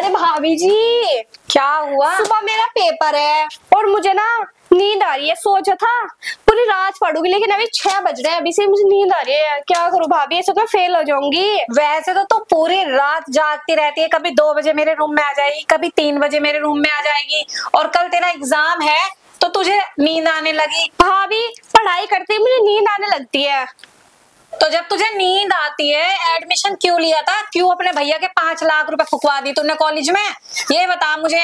अरे भाभी जी, क्या हुआ? सुबह मेरा पेपर है और मुझे ना नींद आ रही है। सोचा था पूरी रात पढ़ूंगी, लेकिन अभी 6 बज रहे हैं, अभी से मुझे नींद आ रही है। क्या करूं भाभी, ऐसे तो मैं फेल हो जाऊंगी। वैसे तो तू पूरी रात जागती रहती है, कभी 2 बजे मेरे रूम में आ जाएगी, कभी 3 बजे मेरे रूम में आ जाएगी, और कल तेरा एग्जाम है तो तुझे नींद आने लगी। भाभी पढ़ाई करते ही मुझे नींद आने लगती है। तो जब तुझे नींद आती है, एडमिशन क्यों लिया था? क्यों अपने भैया के 5 लाख रुपए फुकवा दी तूने कॉलेज में? ये बता मुझे।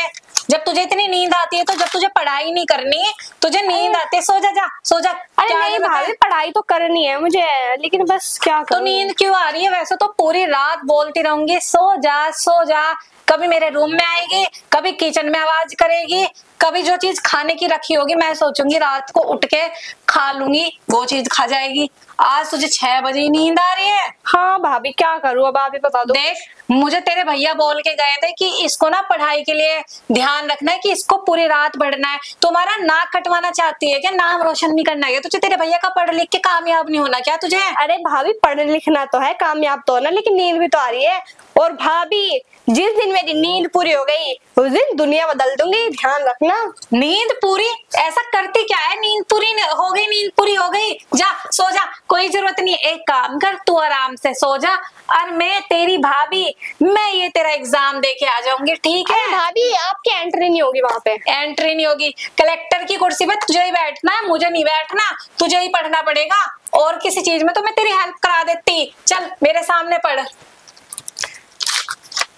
जब तुझे इतनी नींद आती है तो जब तुझे पढ़ाई नहीं करनी, तुझे नींद आती है, सो जा, जा सो जा। अरे नहीं भाभी, पढ़ाई तो करनी है मुझे, लेकिन बस क्या करूं। तो नींद क्यों आ रही है? वैसे तो पूरी रात बोलती रहूंगी सो जा सो जा। कभी मेरे रूम में आएगी, कभी किचन में आवाज करेगी, कभी जो चीज खाने की रखी होगी मैं सोचूंगी रात को उठ के खा लूंगी, वो चीज खा जाएगी। आज तुझे 6 बजे ही नींद आ रही है। हाँ भाभी, क्या करूं अब, आप ही बता दो। देख, मुझे तेरे भैया बोल के गए थे कि इसको ना पढ़ाई के लिए ध्यान रखना है, कि इसको पूरी रात पढ़ना है। तुम्हारा नाक कटवाना चाहती है क्या? नाम रोशन नहीं करना है तुझे? तेरे भैया का पढ़ लिख के कामयाब नहीं होना क्या तुझे? अरे भाभी, पढ़ लिखना तो है, कामयाब तो होना, लेकिन नींद भी तो आ रही है। और भाभी, जिस दिन मेरी नींद पूरी हो गई उस दिन दुनिया बदल दूंगी, ध्यान रखना। नींद पूरी? ऐसा करती क्या है? नींद पूरी हो गई, नींद पूरी हो गई, जा सो जा, कोई जरूरत नहीं। एक काम कर, तू आराम से सो जा, और मैं तेरी भाभी, मैं ये तेरा एग्जाम दे के आ जाऊंगी, ठीक है? भाभी, आपकी एंट्री नहीं होगी वहां पे। एंट्री नहीं होगी? कलेक्टर की कुर्सी पे तुझे ही बैठना है, मुझे नहीं बैठना। तुझे ही पढ़ना पड़ेगा, और किसी चीज में तो मैं तेरी हेल्प करा देती। चल मेरे सामने पढ़।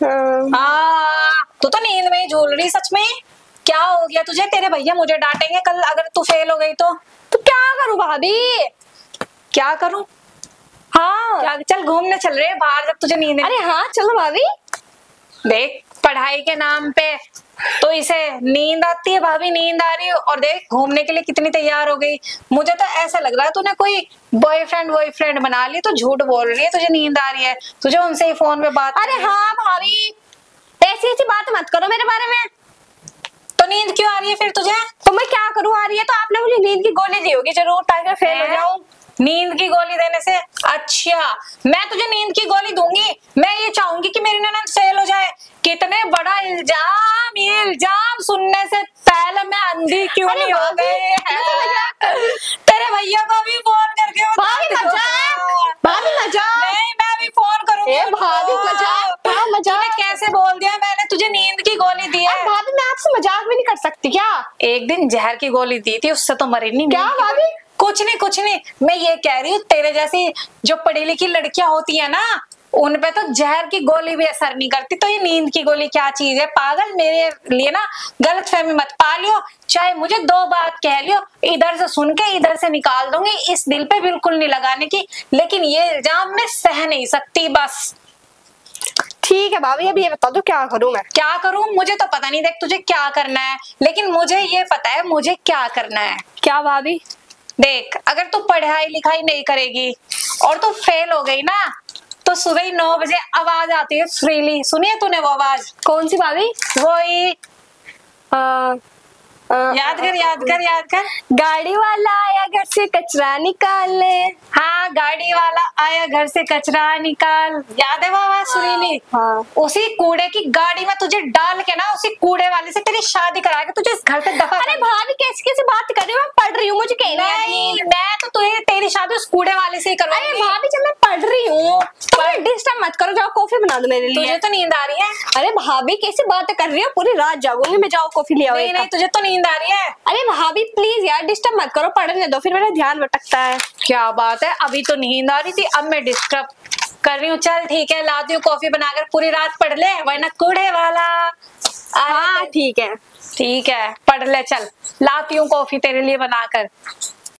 हाँ, तू तो नींद में ही झूल रही। सच में क्या हो गया तुझे? तेरे भैया मुझे डांटेंगे कल अगर तू फेल हो गई तो क्या करूं भाभी? क्या करूं? हाँ क्या? चल घूमने चल रहे हैं बाहर जब तुझे नींद। अरे हाँ चलो भाभी। देख, पढ़ाई के नाम पे तो इसे नींद आती है, भाभी नींद आ रही है, और देख घूमने के लिए कितनी तैयार हो गई। मुझे तो ऐसा लग रहा है तूने कोई बॉयफ्रेंड बना ली। तो झूठ बोल रही है, तुझे नींद आ रही है, तुझे उनसे ही फोन पे बात। अरे हाँ भाभी, ऐसी ऐसी बात मत करो मेरे बारे में। तो नींद क्यों आ रही है फिर तुझे? तो मैं क्या करूं, आ रही है तो आपने मुझे नींद की गोली दी होगी जरूर, ताकि फेल हो जाऊं। नींद की गोली देने से अच्छा, मैं तुझे नींद की गोली दूंगी। मैं ये चाहूंगी कि मेरी ननद फेल हो जाए। कितने बड़ा इल्जाम! ये इल्जाम सुनने से पहले मैं अंधी क्यों नहीं हो गई? तेरे भैया को भी फोन करके भाभी मजाक। नहीं, मैं भी फोन करूंगी। भाभी मजाक कैसे बोल दिया मैंने तुझे नींद की गोली दी है? भाभी, मैं आपसे मजाक भी नहीं कर सकती क्या? एक दिन जहर की गोली दी थी, उससे तो मरी नहीं। क्या भाभी? कुछ नहीं, मैं ये कह रही हूँ तेरे जैसी जो पढ़ी लिखी लड़कियां होती है ना, उन पे तो जहर की गोली भी असर नहीं करती। तो ये नींद की गोली क्या चीज है? पागल, मेरे लिए ना गलतफहमी मत पा लियो। चाहे मुझे 2 बात कह लियो, इधर से सुन के इधर से निकाल दूंगी। इस दिल पे बिल्कुल नहीं लगाने की, लेकिन ये इल्जाम मैं सह नहीं सकती। बस ठीक है भाभी, अब ये बता दो क्या करूं मैं? क्या करूं? मुझे तो पता नहीं। देख, तुझे क्या करना है, लेकिन मुझे ये पता है मुझे क्या करना है। क्या भाभी? देख, अगर तू पढ़ाई लिखाई नहीं करेगी और तू फेल हो गई ना, तो सुबह ही 9 बजे आवाज आती है फ्रीली। सुनिए तूने वो आवाज? कौन सी भाभी? वही याद कर। गाड़ी वाला आया घर से कचरा निकालने। हाँ, गाड़ी वाला आया घर से कचरा निकाल। याद है वो आवाज सुरीली? हाँ। उसी कूड़े की गाड़ी में तुझे डाल के ना, उसी कूड़े वाले से तेरी शादी करा के तुझे इस घर से दफा। अरे भाभी, कैसी कैसी बात कर रही हो? मैं पढ़ रही हूँ, मुझे कहना नहीं, मैं तो तुझे तेरी शादी उस कूड़े वाले से ही करवाऊंगी। अरे भाभी, जब मैं पढ़ रही हूँ तो डिस्टर्ब मत करो। जाओ कॉफी बना दो मेरे लिए। तुझे तो नींद आ रही है? अरे भाभी, कैसी बातें कर रही हो? पूरी रात जागूंगी मैं। जाओ कॉफी ले आओ। नहीं, तुझे तो नींद आ रही है। अरे भाभी प्लीज यार, डिस्टर्ब मत करो, पढ़ने दो, फिर मेरा ध्यान भटकता है। क्या बात है, अभी तो नींद आ रही थी, अब मैं डिस्टर्ब कर रही हूँ। चल ठीक है, लाती हूँ कॉफी बनाकर, पूरी रात पढ़ ले, वरना कूड़े वाला। हाँ ठीक है, पढ़ ले। चल लाती हूँ कॉफी तेरे लिए बनाकर।